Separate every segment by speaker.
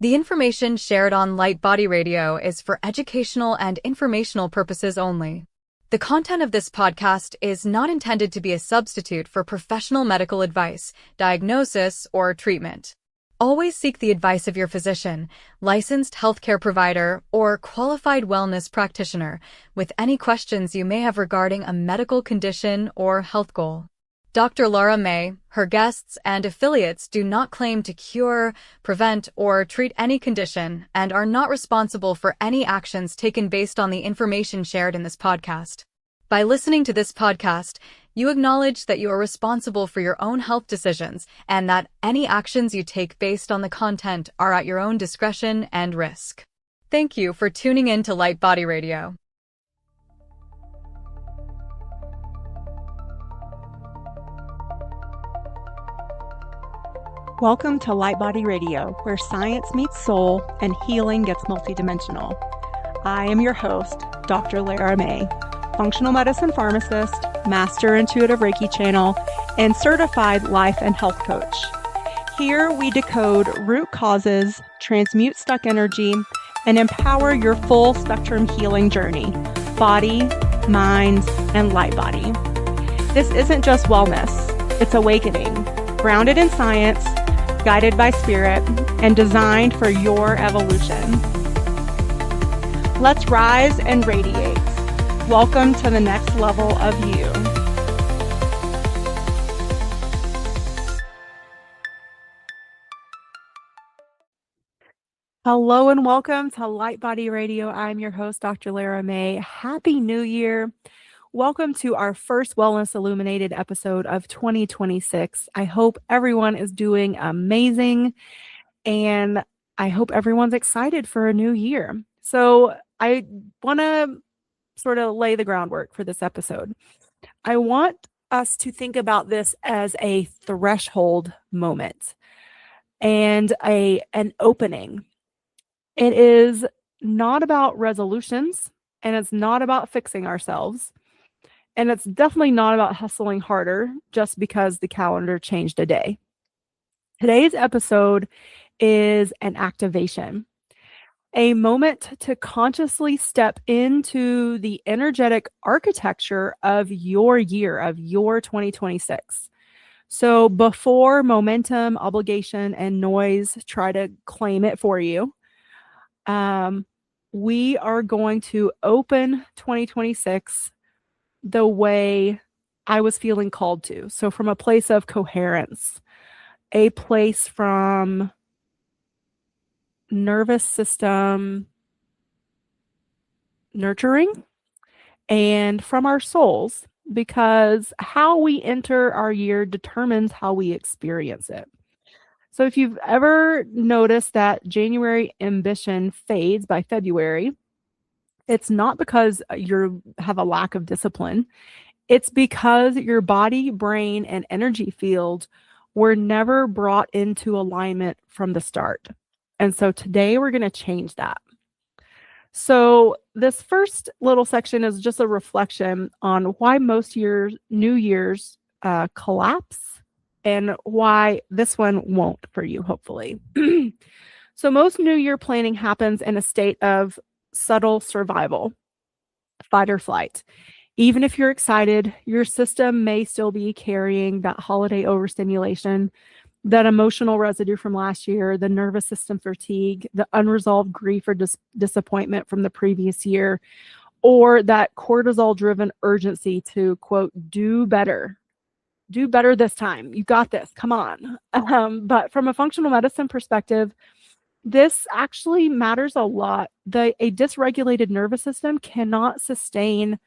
Speaker 1: The information shared on Light Body Radio is for educational and informational purposes only. The content of this podcast is not intended to be a substitute for professional medical advice, diagnosis, or treatment. Always seek the advice of your physician, licensed healthcare provider, or qualified wellness practitioner with any questions you may have regarding a medical condition or health goal. Dr. Lara May, her guests, and affiliates do not claim to cure, prevent, or treat any condition and are not responsible for any actions taken based on the information shared in this podcast. By listening to this podcast, you acknowledge that you are responsible for your own health decisions and that any actions you take based on the content are at your own discretion and risk. Thank you for tuning in to Light Body Radio.
Speaker 2: Welcome to Light Body Radio, where science meets soul and healing gets multidimensional. I am your host, Dr. Lara May, functional medicine pharmacist, master intuitive Reiki channel, and certified life and health coach. Here we decode root causes, transmute stuck energy, and empower your full spectrum healing journey, body, mind, and light body. This isn't just wellness, it's awakening, grounded in science, guided by spirit, and designed for your evolution. Let's rise and radiate. Welcome to the next level of you. Hello and welcome to Light Body Radio. I'm your host, Dr. Lara May. Happy New Year. Welcome to our first Wellness Illuminated episode of 2026. I hope everyone is doing amazing, and I hope everyone's excited for a new year. So I want to sort of lay the groundwork for this episode. I want us to think about this as a threshold moment and an opening. It is not about resolutions, and it's not about fixing ourselves. And it's definitely not about hustling harder just because the calendar changed a day. Today's episode is an activation, a moment to consciously step into the energetic architecture of your year, of your 2026. So before momentum, obligation, and noise try to claim it for you, we are going to open 2026 the way I was feeling called to. So from a place of coherence, a place from nervous system nurturing, and from our souls, because how we enter our year determines how we experience it. So if you've ever noticed that January ambition fades by February, it's not because you have a lack of discipline. It's because your body, brain, and energy field were never brought into alignment from the start. And so today we're going to change that. So this first little section is just a reflection on why most New Year's collapse and why this one won't for you, hopefully. So most New Year planning happens in a state of subtle survival, fight or flight. Even if you're excited, your system may still be carrying that holiday overstimulation, that emotional residue from last year, the nervous system fatigue, the unresolved grief or disappointment from the previous year, or that cortisol-driven urgency to, quote, do better. Do better this time. You got this. Come on. But from a functional medicine perspective, this actually matters a lot. A dysregulated nervous system cannot sustain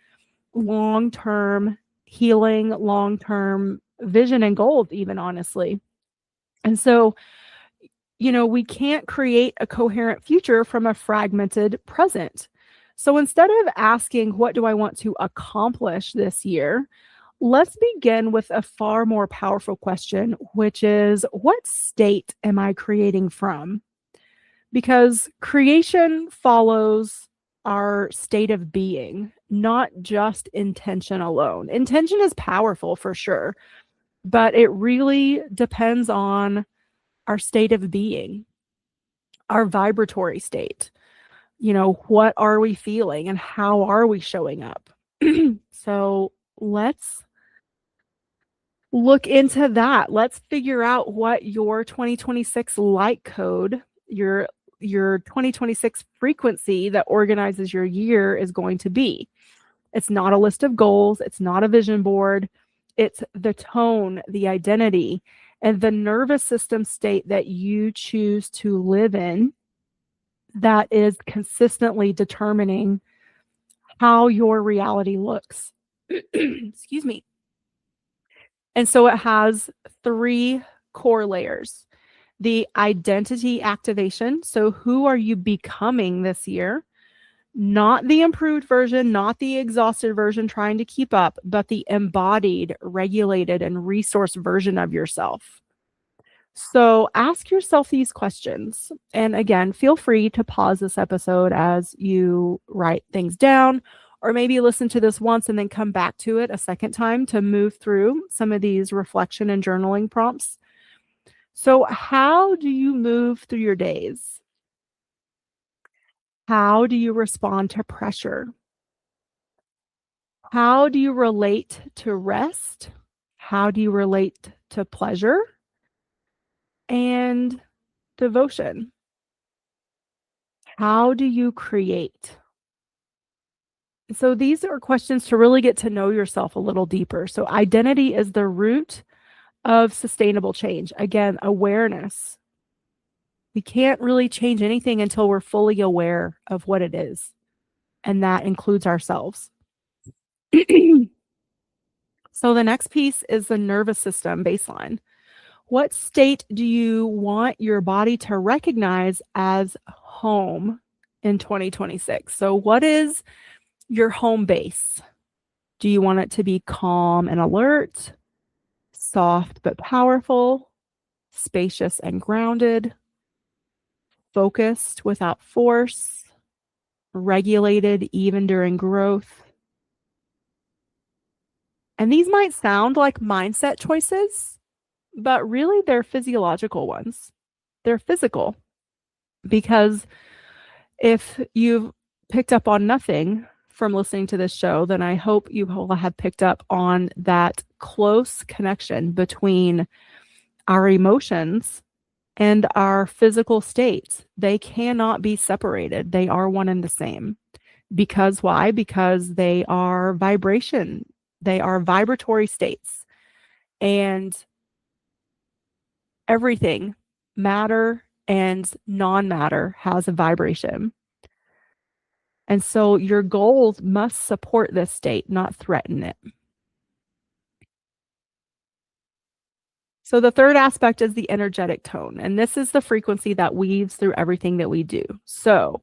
Speaker 2: long-term healing, long-term vision and goals, even, honestly. And so, we can't create a coherent future from a fragmented present. So instead of asking, what do I want to accomplish this year? Let's begin with a far more powerful question, which is, what state am I creating from? Because creation follows our state of being, not just intention alone. Intention is powerful for sure, but it really depends on our state of being. our vibratory state. What are we feeling and how are we showing up? So let's look into that. Let's figure out what your 2026 light code, your 2026 frequency that organizes your year is going to be. It's not a list of goals, it's not a vision board. It's the tone, the identity, and the nervous system state that you choose to live in that is consistently determining how your reality looks. Excuse me. And so it has 3 core layers. The identity activation. So who are you becoming this year? Not the improved version, not the exhausted version trying to keep up, but the embodied, regulated, and resourced version of yourself. So ask yourself these questions. And again, feel free to pause this episode as you write things down, or maybe listen to this once and then come back to it a second time to move through some of these reflection and journaling prompts. So, how do you move through your days? How do you respond to pressure? How do you relate to rest? How do you relate to pleasure and devotion? How do you create? So these are questions to really get to know yourself a little deeper. So identity is the root of sustainable change. Again, awareness. We can't really change anything until we're fully aware of what it is. And that includes ourselves. So the next piece is the nervous system baseline. What state do you want your body to recognize as home in 2026? So what is your home base? Do you want it to be calm and alert, soft but powerful, spacious and grounded, focused without force, regulated even during growth? And these might sound like mindset choices, but really they're physiological ones. They're physical because if you've picked up on nothing from listening to this show, then I hope you will have picked up on that close connection between our emotions and our physical states. They cannot be separated. They are one and the same. Because why? Because they are vibration. They are vibratory states. And everything, matter and non-matter, has a vibration. And so your goals must support this state, not threaten it. So the third aspect is the energetic tone, and this is the frequency that weaves through everything that we do. So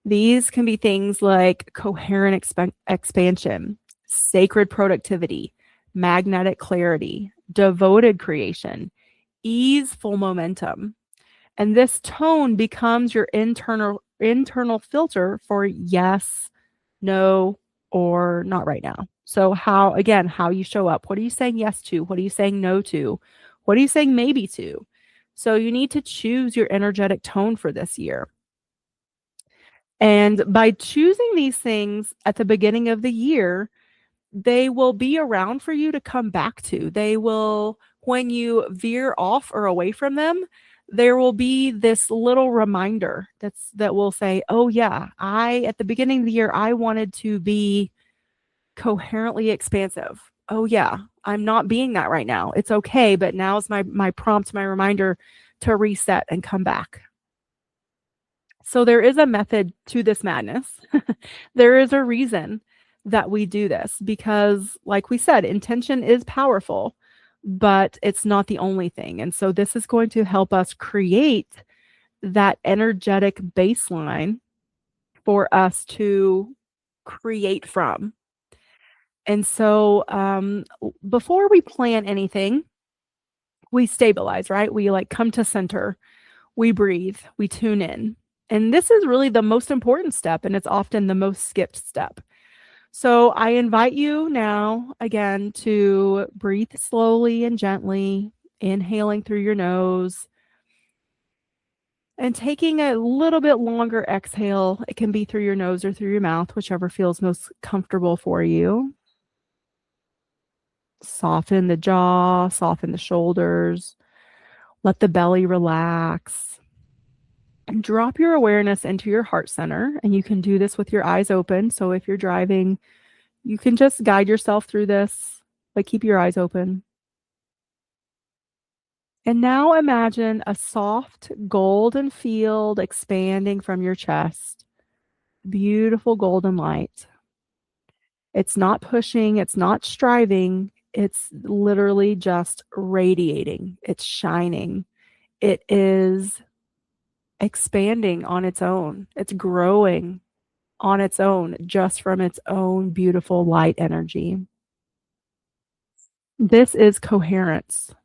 Speaker 2: these can be things like coherent expansion, sacred productivity, magnetic clarity, devoted creation, easeful momentum. And this tone becomes your internal filter for yes, no, or not right now. So how you show up. What are you saying yes to? What are you saying no to? What are you saying maybe to? So you need to choose your energetic tone for this year. And by choosing these things at the beginning of the year, they will be around for you to come back to. They will, when you veer off or away from them, there will be this little reminder that will say, oh yeah, at the beginning of the year, I wanted to be coherently expansive. Oh yeah, I'm not being that right now. It's okay, but now's my prompt, my reminder to reset and come back. So there is a method to this madness. There is a reason that we do this because, like we said, intention is powerful, but it's not the only thing. And so this is going to help us create that energetic baseline for us to create from. And so before we plan anything, we stabilize, right? We come to center, we breathe, we tune in. And this is really the most important step, and it's often the most skipped step. So I invite you now, again, to breathe slowly and gently, inhaling through your nose, And taking a little bit longer exhale, it can be through your nose or through your mouth, whichever feels most comfortable for you. Soften the jaw, soften the shoulders, let the belly relax. And drop your awareness into your heart center. And you can do this with your eyes open. So if you're driving, you can just guide yourself through this, but keep your eyes open. And now imagine a soft golden field expanding from your chest. Beautiful golden light. It's not pushing, it's not striving, it's literally just radiating. It's shining. It is expanding on its own. It's growing on its own, just from its own beautiful light energy. This is coherence.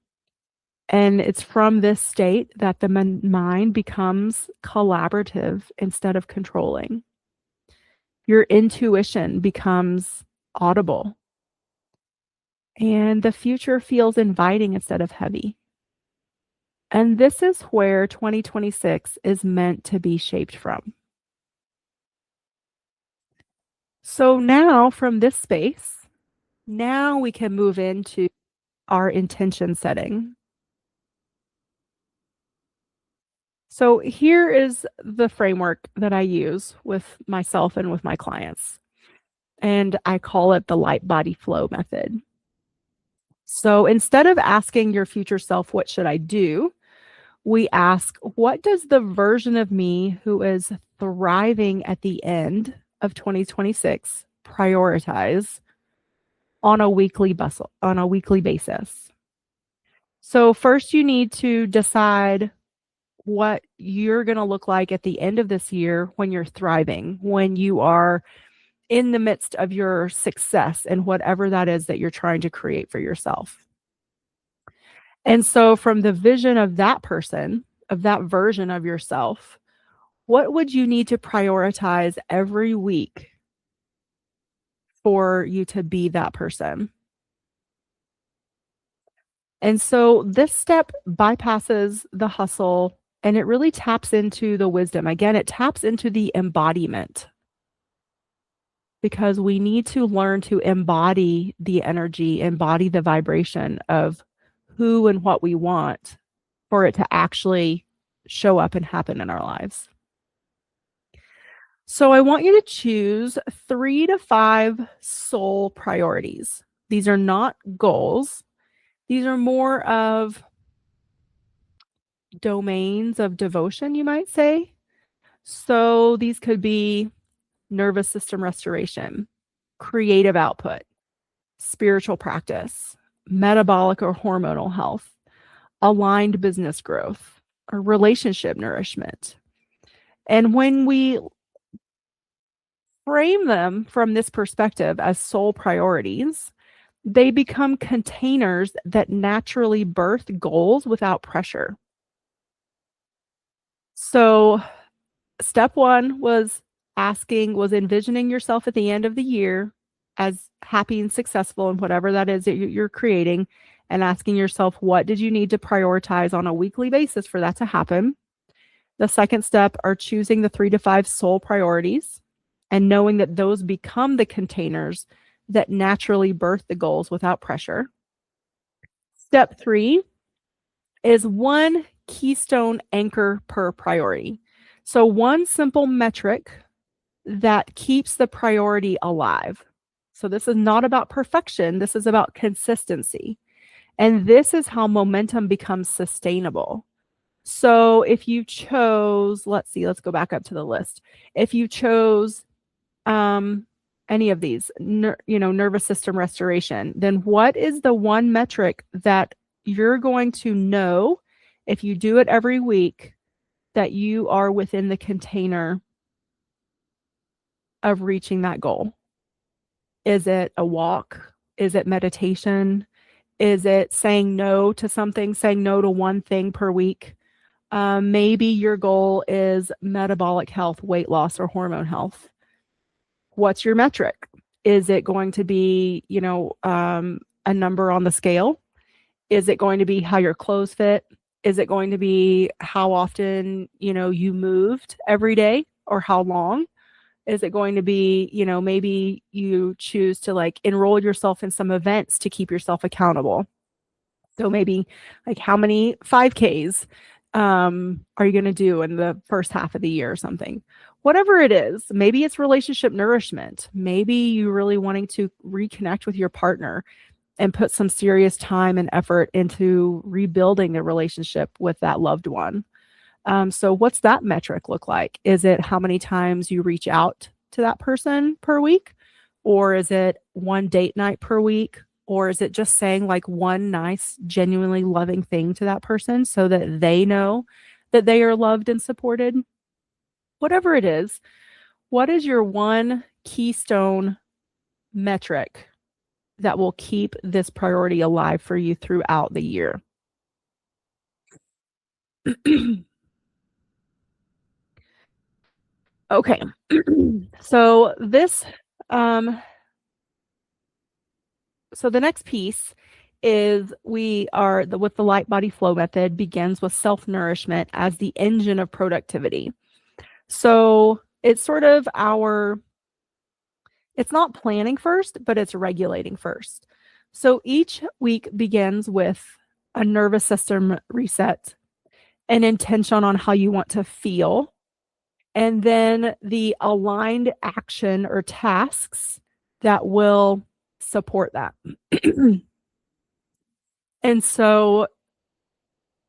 Speaker 2: And it's from this state that the mind becomes collaborative instead of controlling. Your intuition becomes audible. And the future feels inviting instead of heavy. And this is where 2026 is meant to be shaped from. So now, from this space, now we can move into our intention setting. So here is the framework that I use with myself and with my clients. And I call it the light body flow method. So instead of asking your future self, what should I do? We ask, what does the version of me who is thriving at the end of 2026 prioritize on a weekly basis? So first you need to decide what you're going to look like at the end of this year when you're thriving, when you are in the midst of your success and whatever that is that you're trying to create for yourself. And so from the vision of that person, of that version of yourself, what would you need to prioritize every week for you to be that person? And so this step bypasses the hustle and it really taps into the wisdom. Again, it taps into the embodiment because we need to learn to embody the energy, embody the vibration of who and what we want for it to actually show up and happen in our lives. So I want you to choose 3 to 5 soul priorities. These are not goals. These are more of domains of devotion, you might say. So these could be nervous system restoration, creative output, spiritual practice, metabolic or hormonal health, aligned business growth, or relationship nourishment. And when we frame them from this perspective as soul priorities, they become containers that naturally birth goals without pressure. So, step 1 was envisioning yourself at the end of the year as happy and successful in whatever that is that you're creating, and asking yourself, what did you need to prioritize on a weekly basis for that to happen? The second step are choosing the 3 to 5 soul priorities and knowing that those become the containers that naturally birth the goals without pressure. Step 3 is 1 keystone anchor per priority. So 1 simple metric that keeps the priority alive. So this is not about perfection. This is about consistency. And this is how momentum becomes sustainable. So if you chose, let's go back up to the list. If you chose any of these, nervous system restoration, then what is the 1 metric that you're going to know if you do it every week that you are within the container of reaching that goal? Is it a walk? Is it meditation? Is it saying no to something, saying no to 1 thing per week? Maybe your goal is metabolic health, weight loss, or hormone health. What's your metric? Is it going to be, a number on the scale? Is it going to be how your clothes fit? Is it going to be how often, you moved every day or how long? Is it going to be, maybe you choose to like enroll yourself in some events to keep yourself accountable? So maybe like how many 5Ks are you going to do in the first half of the year or something? Whatever it is, maybe it's relationship nourishment. Maybe you really wanting to reconnect with your partner and put some serious time and effort into rebuilding the relationship with that loved one. So what's that metric look like? Is it how many times you reach out to that person per week? Or is it one date night per week? Or is it just saying like one nice, genuinely loving thing to that person so that they know that they are loved and supported? Whatever it is, what is your one keystone metric that will keep this priority alive for you throughout the year? Okay. So this um so the next piece is with the light body flow method begins with self-nourishment as the engine of productivity. So it's sort of it's not planning first, but it's regulating first. So each week begins with a nervous system reset, an intention on how you want to feel, and then the aligned action or tasks that will support that. And so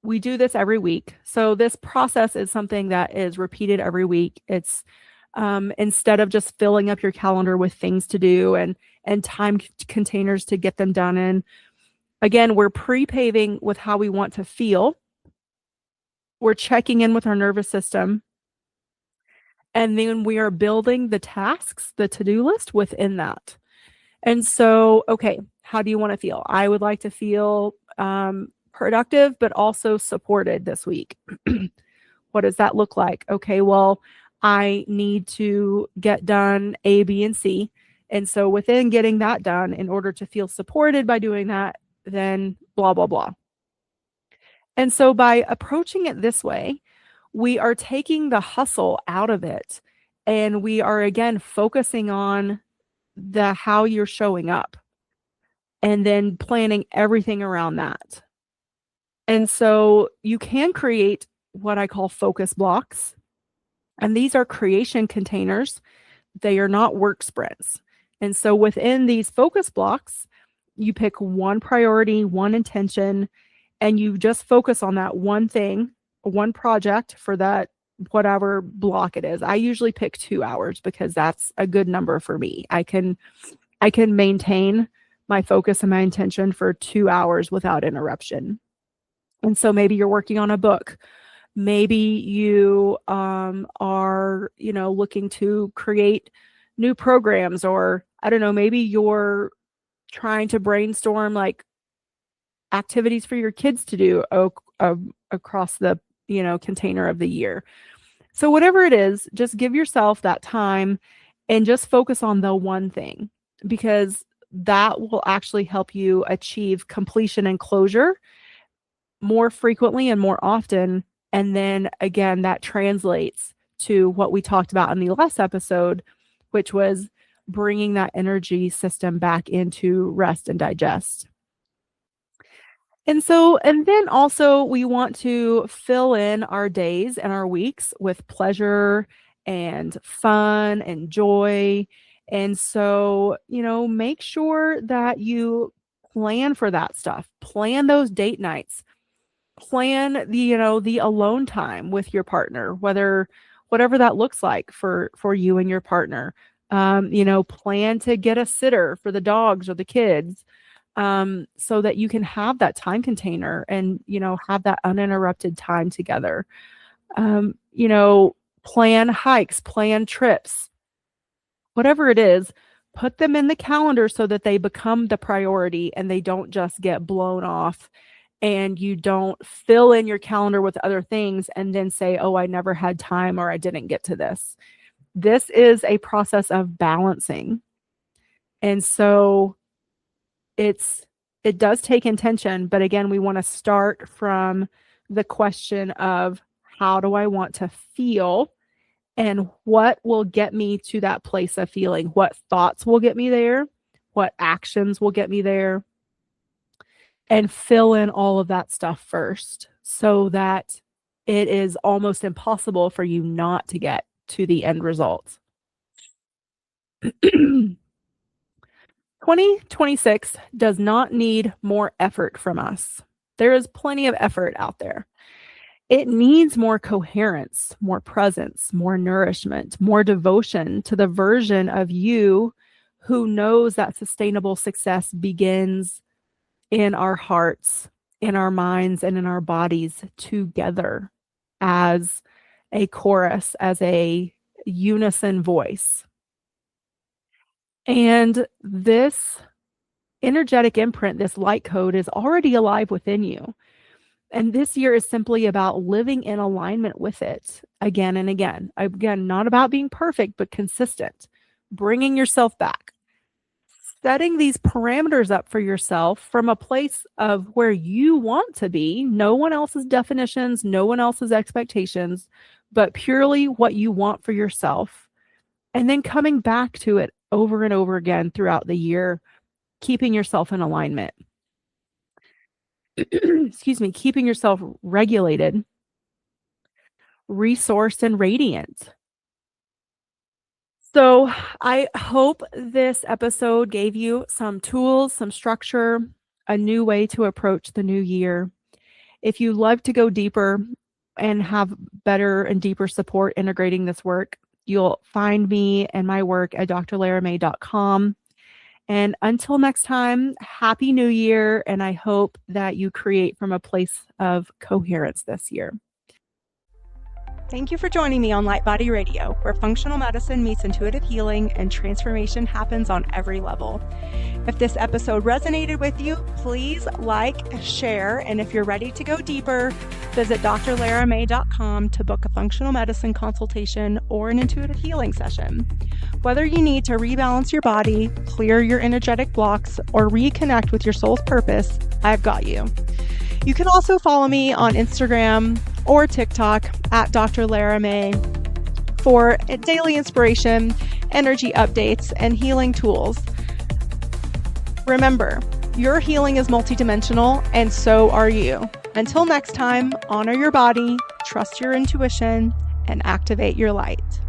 Speaker 2: we do this every week. So this process is something that is repeated every week. It's instead of just filling up your calendar with things to do and time containers to get them done in. Again, we're pre-paving with how we want to feel. We're checking in with our nervous system. And then we are building the tasks, the to-do list within that. And so, okay, how do you want to feel? I would like to feel productive, but also supported this week. What does that look like? Okay, well, I need to get done A, B, and C. And so within getting that done, in order to feel supported by doing that, then blah, blah, blah. And so by approaching it this way, we are taking the hustle out of it. And we are, again, focusing on the how you're showing up and then planning everything around that. And so you can create what I call focus blocks. And these are creation containers. They are not work sprints. And so within these focus blocks, you pick one priority, one intention, and you just focus on that one thing, one project for that whatever block it is. I usually pick 2 hours because that's a good number for me. I can maintain my focus and my intention for 2 hours without interruption. And so maybe you're working on a book. Maybe you are, looking to create new programs, or I don't know, maybe you're trying to brainstorm like activities for your kids to do across the, container of the year. So whatever it is, just give yourself that time and just focus on the one thing, because that will actually help you achieve completion and closure more frequently and more often. And then again, that translates to what we talked about in the last episode, which was bringing that energy system back into rest and digest. And then also we want to fill in our days and our weeks with pleasure and fun and joy. And so, make sure that you plan for that stuff. Plan those date nights. Plan the alone time with your partner, whatever that looks like for you and your partner. Plan to get a sitter for the dogs or the kids, so that you can have that time container and, have that uninterrupted time together. Plan hikes, plan trips, whatever it is, put them in the calendar so that they become the priority and they don't just get blown off, and you don't fill in your calendar with other things and then say, oh, I never had time or I didn't get to this. This is a process of balancing. And so it does take intention, but again, we want to start from the question of how do I want to feel and what will get me to that place of feeling? What thoughts will get me there? What actions will get me there? And fill in all of that stuff first so that it is almost impossible for you not to get to the end result. 2026 does not need more effort from us. There is plenty of effort out there. It needs more coherence, more presence, more nourishment, more devotion to the version of you who knows that sustainable success begins in our hearts, in our minds, and in our bodies together as a chorus, as a unison voice. And this energetic imprint, this light code, is already alive within you. And this year is simply about living in alignment with it again and again. Again, not about being perfect, but consistent, bringing yourself back, setting these parameters up for yourself from a place of where you want to be, no one else's definitions, no one else's expectations, but purely what you want for yourself. And then coming back to it over and over again throughout the year, keeping yourself in alignment. Excuse me, keeping yourself regulated, resourced, and radiant. So I hope this episode gave you some tools, some structure, a new way to approach the new year. If you love to go deeper and have better and deeper support integrating this work, you'll find me and my work at drlaramay.com. And until next time, Happy New Year, and I hope that you create from a place of coherence this year.
Speaker 3: Thank you for joining me on Light Body Radio, where functional medicine meets intuitive healing and transformation happens on every level. If this episode resonated with you, please like, share, and if you're ready to go deeper, visit drlaramay.com to book a functional medicine consultation or an intuitive healing session. Whether you need to rebalance your body, clear your energetic blocks, or reconnect with your soul's purpose, I've got you. You can also follow me on Instagram or TikTok at Dr. Lara May for daily inspiration, energy updates, and healing tools. Remember, your healing is multidimensional, and so are you. Until next time, honor your body, trust your intuition, and activate your light.